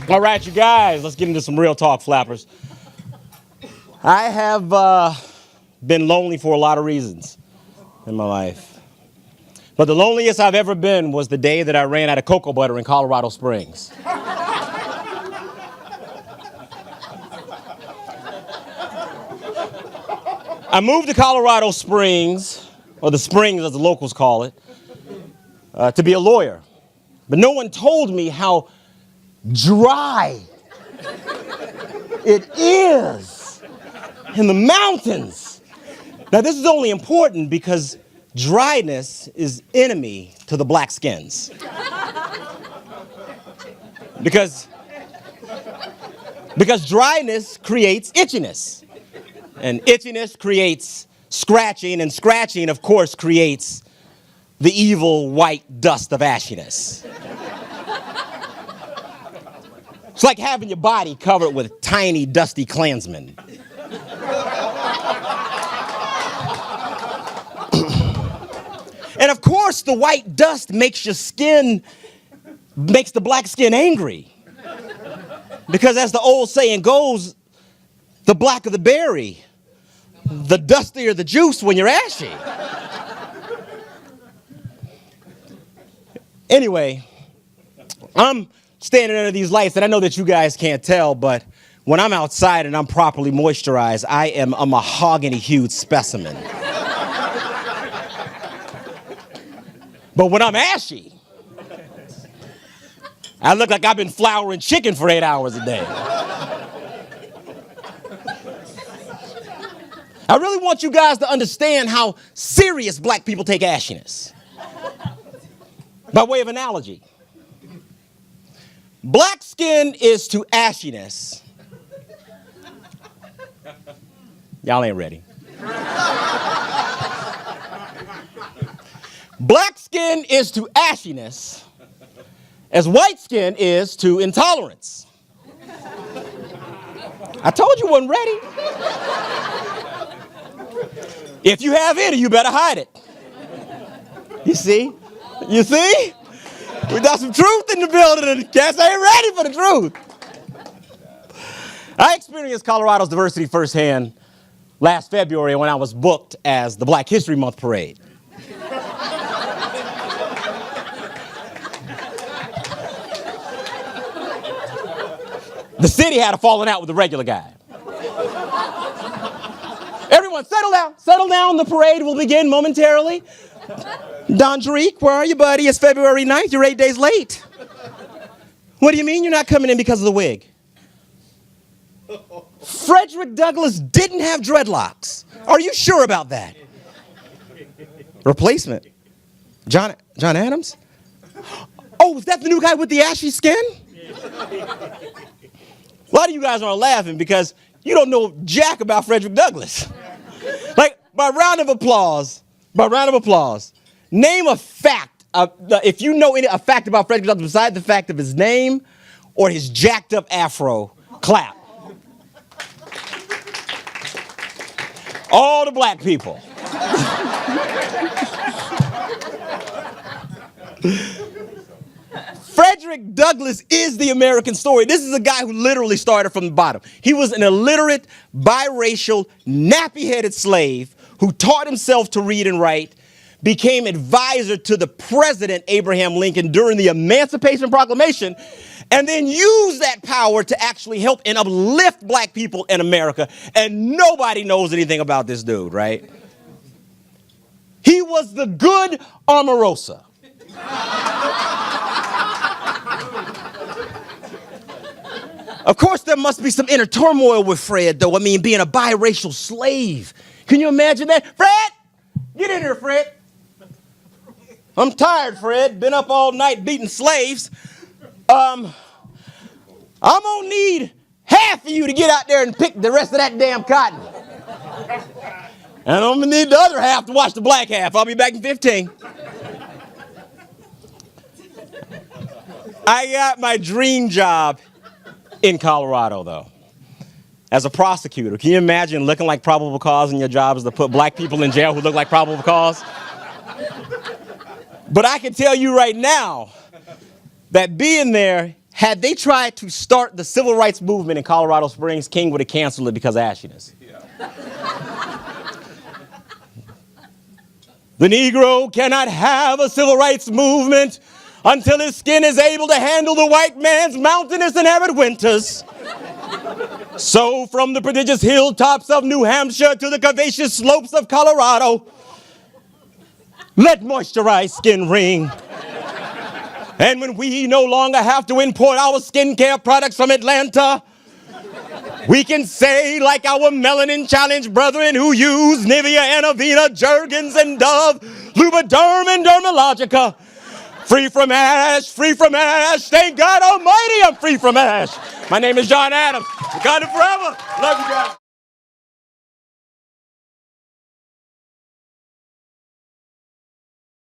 All right, you guys, let's get into some real talk, flappers. I have been lonely for a lot of reasons in my life. But the loneliest I've ever been was the day that I ran out of cocoa butter in Colorado Springs. I moved to Colorado Springs, or the Springs as the locals call it, to be a lawyer. But no one told me how dry it is in the mountains. Now, this is only important because dryness is enemy to the black skins. Because dryness creates itchiness. And itchiness creates scratching, and scratching, of course, creates the evil white dust of ashiness. It's like having your body covered with tiny, dusty Klansmen. And of course, the white dust makes the black skin angry. Because as the old saying goes, the blacker the berry, the dustier the juice when you're ashy. Anyway, I'm standing under these lights, and I know that you guys can't tell, but when I'm outside and I'm properly moisturized, I am a mahogany-hued specimen. But when I'm ashy, I look like I've been flouring chicken for 8 hours a day. I really want you guys to understand how serious black people take ashiness. By way of analogy, black skin is to ashiness. Y'all ain't ready. Black skin is to ashiness as white skin is to intolerance. I told you wasn't ready. If you have any, you better hide it. You see? You see? We got some truth in the building, and cats ain't ready for the truth. I experienced Colorado's diversity firsthand last February when I was booked as the Black History Month parade. The city had a falling out with the regular guy. Everyone, settle down. The parade will begin momentarily. Don Dreek, where are you, buddy? It's February 9th. You're 8 days late. What do you mean you're not coming in because of the wig? Frederick Douglass didn't have dreadlocks. Are you sure about that? Replacement. John Adams? Oh, is that the new guy with the ashy skin? A lot of you guys aren't laughing because you don't know jack about Frederick Douglass. Like, by round of applause, name a fact. If you know a fact about Frederick Douglass besides the fact of his name or his jacked up afro, clap. All the black people. Frederick Douglass is the American story. This is a guy who literally started from the bottom. He was an illiterate, biracial, nappy-headed slave who taught himself to read and write, became advisor to the president, Abraham Lincoln, during the Emancipation Proclamation, and then used that power to actually help and uplift black people in America. And nobody knows anything about this dude, right? He was the good Omarosa. Of course, there must be some inner turmoil with Fred, though. I mean, being a biracial slave. Can you imagine that? Fred! Get in here, Fred. I'm tired, Fred. Been up all night beating slaves. I'm gonna need half of you to get out there and pick the rest of that damn cotton. And I'm gonna need the other half to watch the black half. I'll be back in 15. I got my dream job in Colorado, though, as a prosecutor. Can you imagine looking like probable cause and your job is to put black people in jail who look like probable cause? But I can tell you right now, that being there, had they tried to start the civil rights movement in Colorado Springs, King would have canceled it because of ashiness. The Negro cannot have a civil rights movement until his skin is able to handle the white man's mountainous and arid winters. So from the prodigious hilltops of New Hampshire to the curvaceous slopes of Colorado, let moisturized skin ring. And when we no longer have to import our skincare products from Atlanta, we can say, like our melanin-challenged brethren who use Nivea and Avena, Jergens and Dove, Lubriderm and Dermalogica, free from ash, thank God Almighty I'm free from ash. My name is John Adams, God of forever, love you guys.